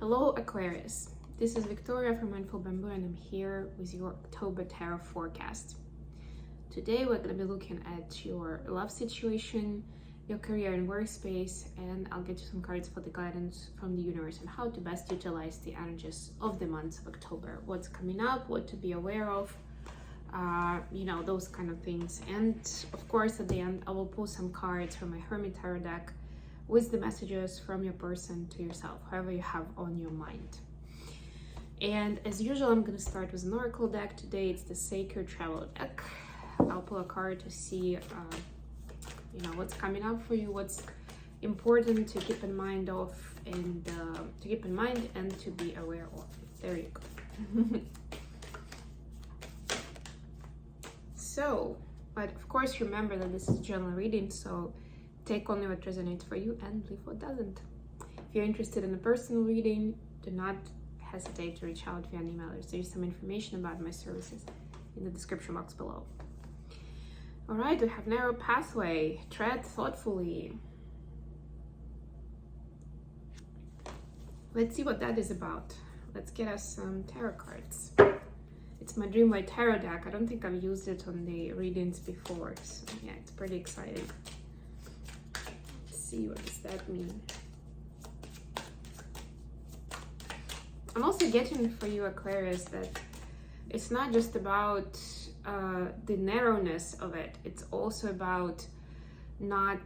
Hello Aquarius, this is Victoria from Mindful Bamboo and I'm here with your October Tarot forecast. Today we're going to be looking at your love situation, your career and workspace, and I'll get you some cards for the guidance from the universe on how to best utilize the energies of the month of October. What's coming up, what to be aware of, those kind of things. And of course at the end I will pull some cards from my Hermit Tarot deck with the messages from your person to yourself, however you have on your mind. And as usual, I'm going to start with an oracle deck. Today it's the Sacred Travel deck. I'll pull a card to see what's coming up for you, what's important to keep in mind and to be aware of. There you go. So, but of course remember that this is a general reading, so take only what resonates for you and leave what doesn't. If you're interested in a personal reading, do not hesitate to reach out via an email. There's some information about my services in the description box below. All right, we have narrow pathway. Tread thoughtfully. Let's see what that is about. Let's get us some tarot cards. It's my Dream White Tarot deck. I don't think I've used it on the readings before, so yeah, it's pretty exciting. See, what does that mean? I'm also getting for you Aquarius that it's not just about the narrowness of it, it's also about not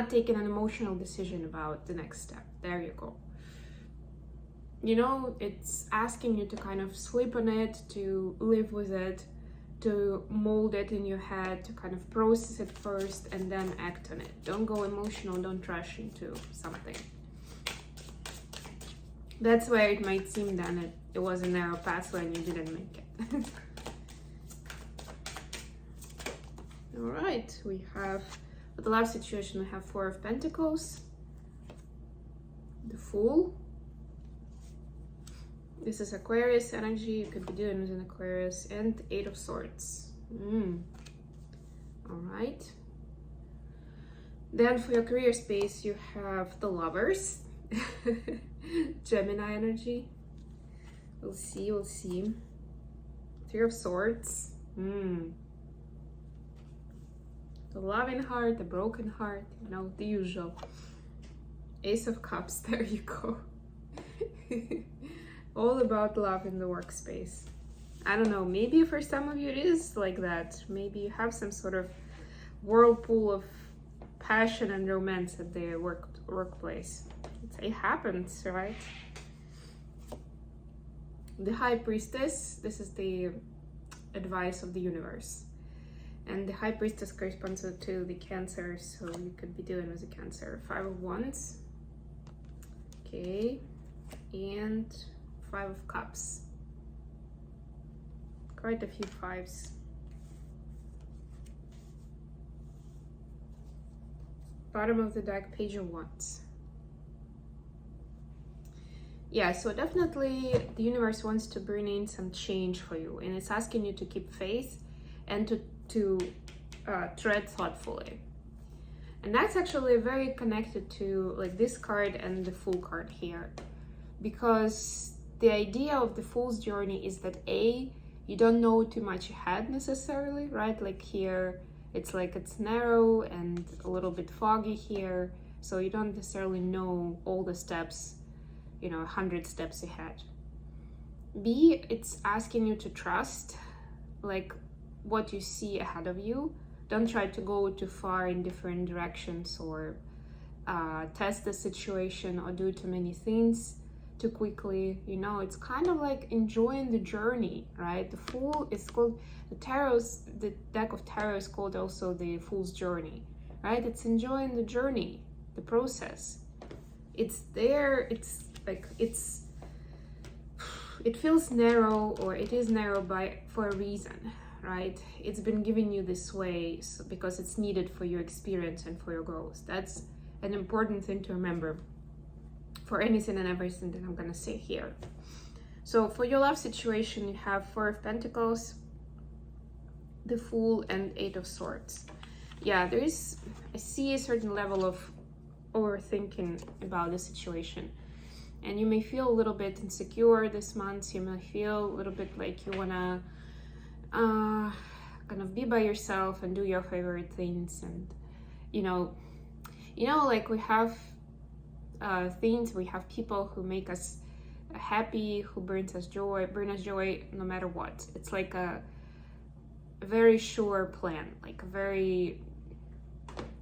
taking an emotional decision about the next step. There you go. It's asking you to kind of sleep on it, to live with it, to mold it in your head, to kind of process it first and then act on it. Don't go emotional, don't rush into something. That's where it might seem then it was a narrow pathway and you didn't make it. All right, we have, for the love situation, we have Four of Pentacles, the Fool. This is Aquarius energy, you could be dealing with an Aquarius, and Eight of Swords. All right. Then for your career space, you have the Lovers, Gemini energy. We'll see. Three of Swords. The loving heart, the broken heart, the usual. Ace of Cups, there you go. All about love in the workspace. I don't know, maybe for some of you it is like that. Maybe you have some sort of whirlpool of passion and romance at the workplace. It happens, right? The High Priestess, this is the advice of the universe. And the High Priestess corresponds to the Cancer, so you could be dealing with a Cancer. Five of Wands. Okay. And Five of Cups. Quite a few fives. Bottom of the deck, Page of Wands. Yeah, so definitely the universe wants to bring in some change for you, and it's asking you to keep faith and to tread thoughtfully. And that's actually very connected to like this card and the Fool card here, because the idea of the Fool's journey is that you don't know too much ahead necessarily, right? Like here, it's narrow and a little bit foggy here, so you don't necessarily know all the steps, 100 steps ahead. B, it's asking you to trust, like what you see ahead of you. Don't try to go too far in different directions or test the situation or do too many things too quickly. It's kind of like enjoying the journey, right? The Fool is called the deck of tarot is called also the Fool's Journey, right? It's enjoying the journey, the process. It's there, it feels narrow, or it is narrow for a reason, right? It's been giving you this way because it's needed for your experience and for your growth. That's an important thing to remember for anything and everything that I'm gonna say here. So for your love situation, you have Four of Pentacles, the Fool, and Eight of Swords. Yeah, I see a certain level of overthinking about the situation. And you may feel a little bit insecure this month. You may feel a little bit like you wanna kind of be by yourself and do your favorite things. And like we have things, we have people who make us happy, who bring us joy no matter what. It's like a very sure plan, like a very,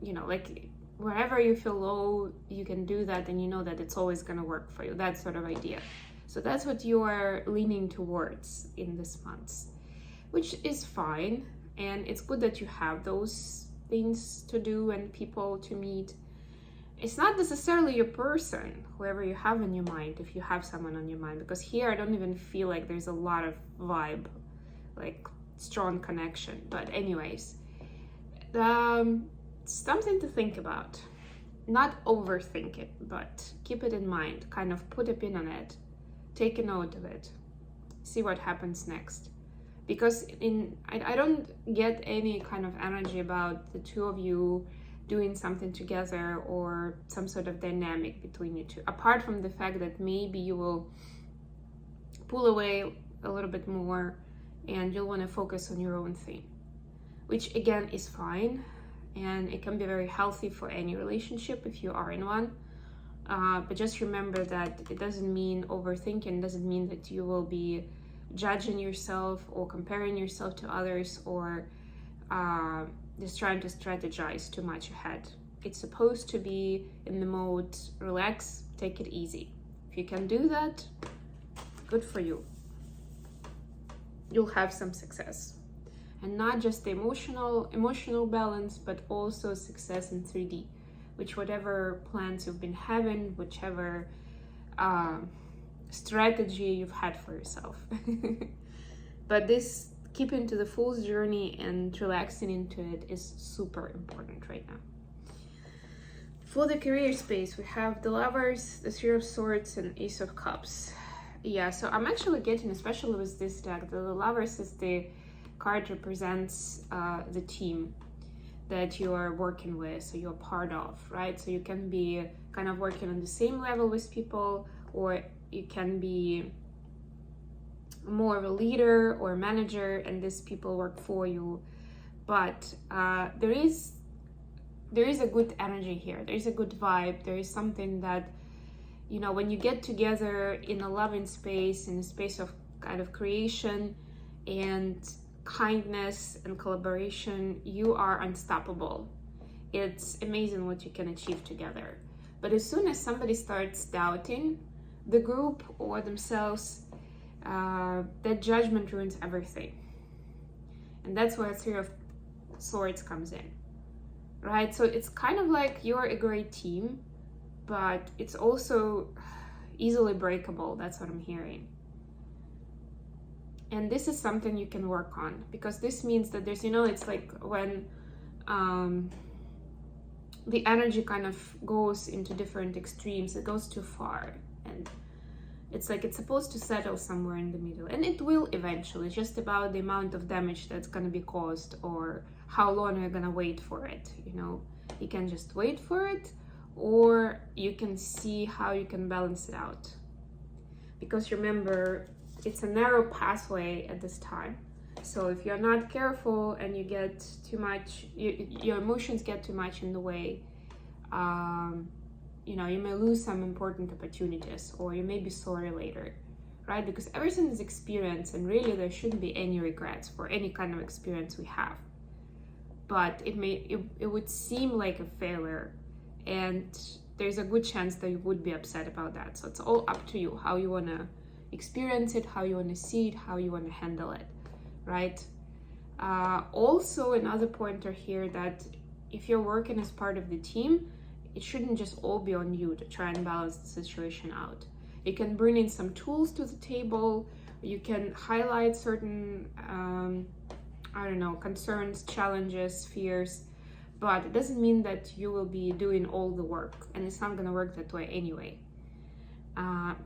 like wherever you feel low, you can do that, and you know that it's always going to work for you. That sort of idea. So that's what you are leaning towards in this month, which is fine. And it's good that you have those things to do and people to meet. It's not necessarily your person, whoever you have in your mind, if you have someone on your mind, because here I don't even feel like there's a lot of vibe, like strong connection. But anyways, something to think about. Not overthink it, but keep it in mind. Kind of put a pin on it. Take a note of it. See what happens next. Because I don't get any kind of energy about the two of you doing something together or some sort of dynamic between you two. Apart from the fact that maybe you will pull away a little bit more and you'll want to focus on your own thing, which again is fine. And it can be very healthy for any relationship if you are in one. But just remember that it doesn't mean overthinking, doesn't mean that you will be judging yourself or comparing yourself to others or just trying to strategize too much ahead. It's supposed to be in the mode relax, take it easy. If you can do that, good for you. You'll have some success. And not just the emotional balance, but also success in 3D, which whatever plans you've been having, whichever strategy you've had for yourself. But this keeping to the Fool's journey and relaxing into it is super important right now. For the career space, we have the Lovers, the Three of Swords, and Ace of Cups. Yeah, so I'm actually getting, especially with this deck, the Lovers is the card represents the team that you are working with, so you're part of, right? So you can be kind of working on the same level with people, or you can be more of a leader or a manager and these people work for you. But there is a good energy here, there's a good vibe, there is something that, when you get together in a loving space, in a space of kind of creation and kindness and collaboration, you are unstoppable. It's amazing what you can achieve together. But as soon as somebody starts doubting the group or themselves, that judgment ruins everything. And that's where Three of Swords comes in, right? So it's kind of like you're a great team, but it's also easily breakable. That's what I'm hearing. And this is something you can work on, because this means that there's, it's like when the energy kind of goes into different extremes, it goes too far. And it's like it's supposed to settle somewhere in the middle. And it will eventually, just about the amount of damage that's going to be caused or how long you're going to wait for it. You can just wait for it, or you can see how you can balance it out. Because remember, it's a narrow pathway at this time. So if you're not careful and you get too much, your emotions get too much in the way, you may lose some important opportunities, or you may be sorry later, right? Because everything is experience, and really there shouldn't be any regrets for any kind of experience we have. But it would seem like a failure, and there's a good chance that you would be upset about that. So it's all up to you how you want to experience it, how you want to see it, how you want to handle it, right? Also, another pointer here, that if you're working as part of the team, it shouldn't just all be on you to try and balance the situation out. You can bring in some tools to the table, you can highlight certain concerns, challenges, fears, but it doesn't mean that you will be doing all the work, and it's not going to work that way anyway.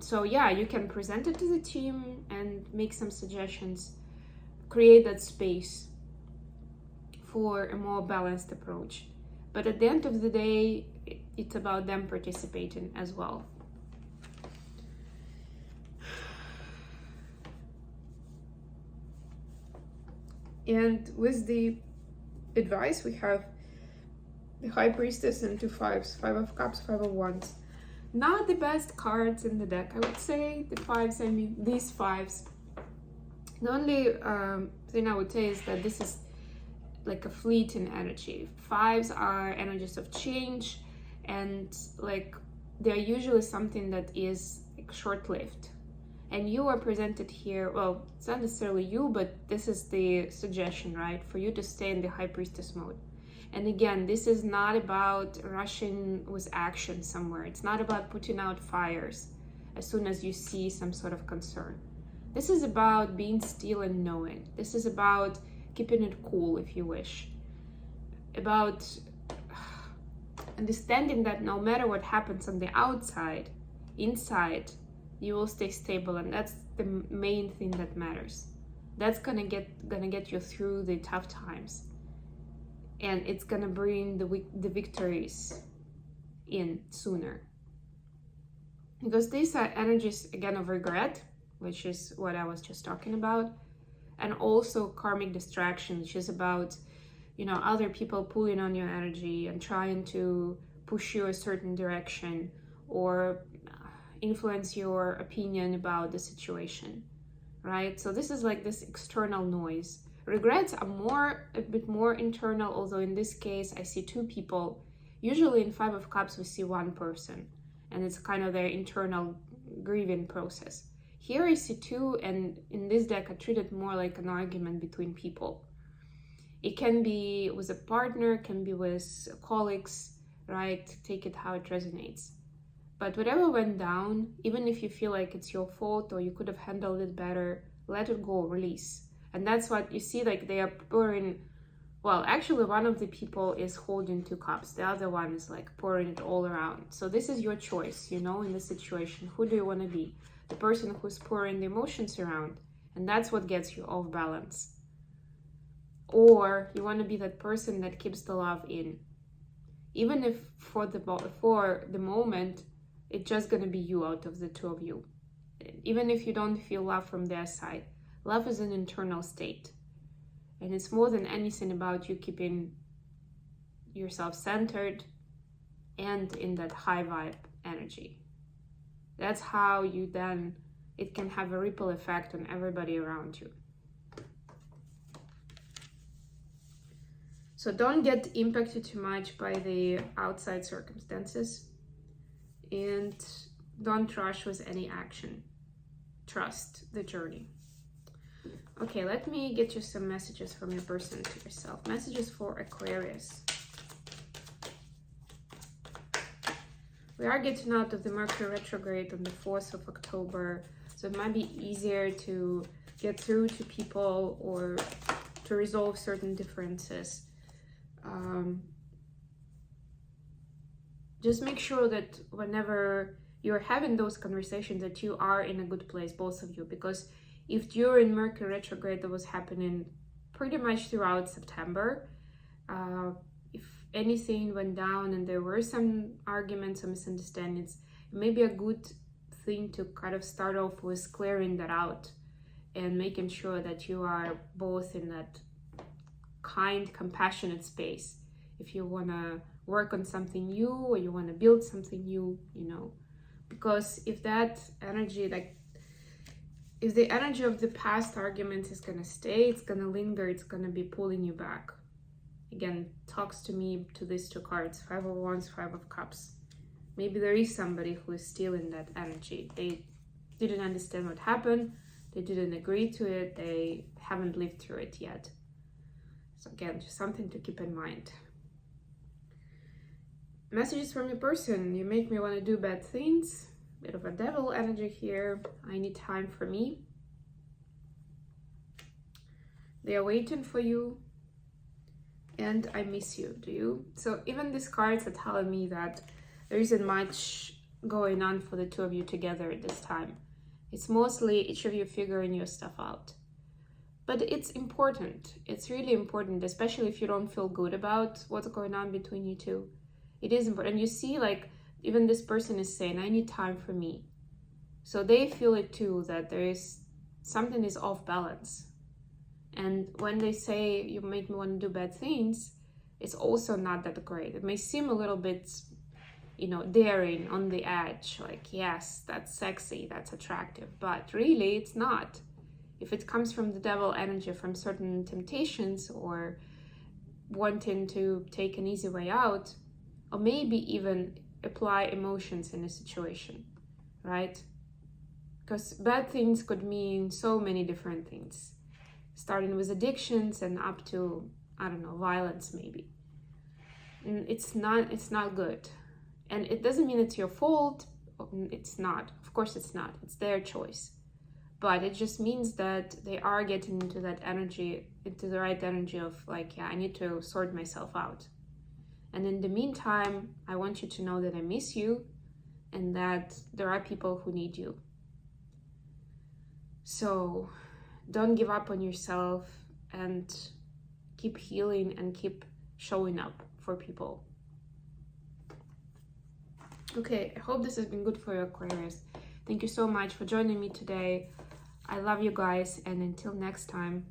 So yeah, you can present it to the team and make some suggestions, create that space for a more balanced approach. But at the end of the day, it's about them participating as well. And with the advice, we have the High Priestess and 2 5s, 5 of Cups, 5 of Wands. Not the best cards in the deck, I would say. The 5s, I mean these 5s. The only thing I would say is that this is like a fleeting energy. 5s are energies of change, and like they're usually something that is like short-lived. And you are presented here, well, it's not necessarily you, but this is the suggestion, right? For you to stay in the High Priestess mode. And again, this is not about rushing with action somewhere. It's not about putting out fires as soon as you see some sort of concern. This is about being still and knowing. This is about keeping it cool, if you wish. About understanding that no matter what happens on the outside, inside, you will stay stable, and that's the main thing that matters. That's gonna get you through the tough times, and it's gonna bring the victories in sooner. Because these are energies, again, of regret, which is what I was just talking about, and also karmic distraction, which is about, you know, other people pulling on your energy and trying to push you a certain direction or influence your opinion about the situation, right? So this is like this external noise. Regrets are a bit more internal, although in this case I see 2 people. Usually in 5 of Cups we see 1 person, and it's kind of their internal grieving process. Here I see 2, and in this deck I treat it more like an argument between people. It can be with a partner, can be with colleagues, right? Take it how it resonates. But whatever went down, even if you feel like it's your fault or you could have handled it better, let it go, release. And that's what you see, like they are pouring, well, actually one of the people is holding 2 cups. The other one is like pouring it all around. So this is your choice, you know, in the situation. Who do you want to be? The person who's pouring the emotions around, and that's what gets you off balance. Or you want to be that person that keeps the love in. Even if for the moment, it's just going to be you out of the 2 of you. Even if you don't feel love from their side. Love is an internal state. And it's more than anything about you keeping yourself centered and in that high vibe energy. That's how you then, it can have a ripple effect on everybody around you. So don't get impacted too much by the outside circumstances. And don't rush with any action. Trust the journey. Okay, let me get you some messages from your person to yourself. Messages for Aquarius. We are getting out of the Mercury retrograde on the 4th of October, so it might be easier to get through to people or to resolve certain differences. Just make sure that whenever you're having those conversations that you are in a good place, both of you, because if during Mercury retrograde that was happening pretty much throughout September, if anything went down and there were some arguments or misunderstandings, it may be a good thing to kind of start off with clearing that out and making sure that you are both in that kind, compassionate space. If you want to work on something new or you want to build something new, you know, because if that energy, like if the energy of the past arguments is going to stay, it's going to linger, it's going to be pulling you back. Again, talks to me to these 2 cards, 5 of Wands, 5 of Cups. Maybe there is somebody who is still in that energy. They didn't understand what happened, they didn't agree to it, they haven't lived through it yet. So again, just something to keep in mind. Messages from your person. You make me want to do bad things. Bit of a devil energy here. I need time for me. They are waiting for you. And I miss you. Do you? So even these cards are telling me that there isn't much going on for the 2 of you together at this time. It's mostly each of you figuring your stuff out. But it's important. It's really important, especially if you don't feel good about what's going on between you two. It is important. And you see, like, even this person is saying, I need time for me. So they feel it too, that there is something is off balance. And when they say you make me want to do bad things, it's also not that great. It may seem a little bit, daring, on the edge, like, yes, that's sexy, that's attractive, but really it's not. If it comes from the devil energy, from certain temptations, or wanting to take an easy way out, or maybe even apply emotions in a situation, right? Because bad things could mean so many different things, starting with addictions and up to, I don't know, violence maybe. And it's not good. And it doesn't mean it's your fault. It's not. Of course it's not. It's their choice. But it just means that they are getting into that energy, into the right energy of like, yeah, I need to sort myself out. And in the meantime, I want you to know that I miss you and that there are people who need you. So don't give up on yourself and keep healing and keep showing up for people. Okay, I hope this has been good for you, Aquarius. Thank you so much for joining me today. I love you guys, and until next time.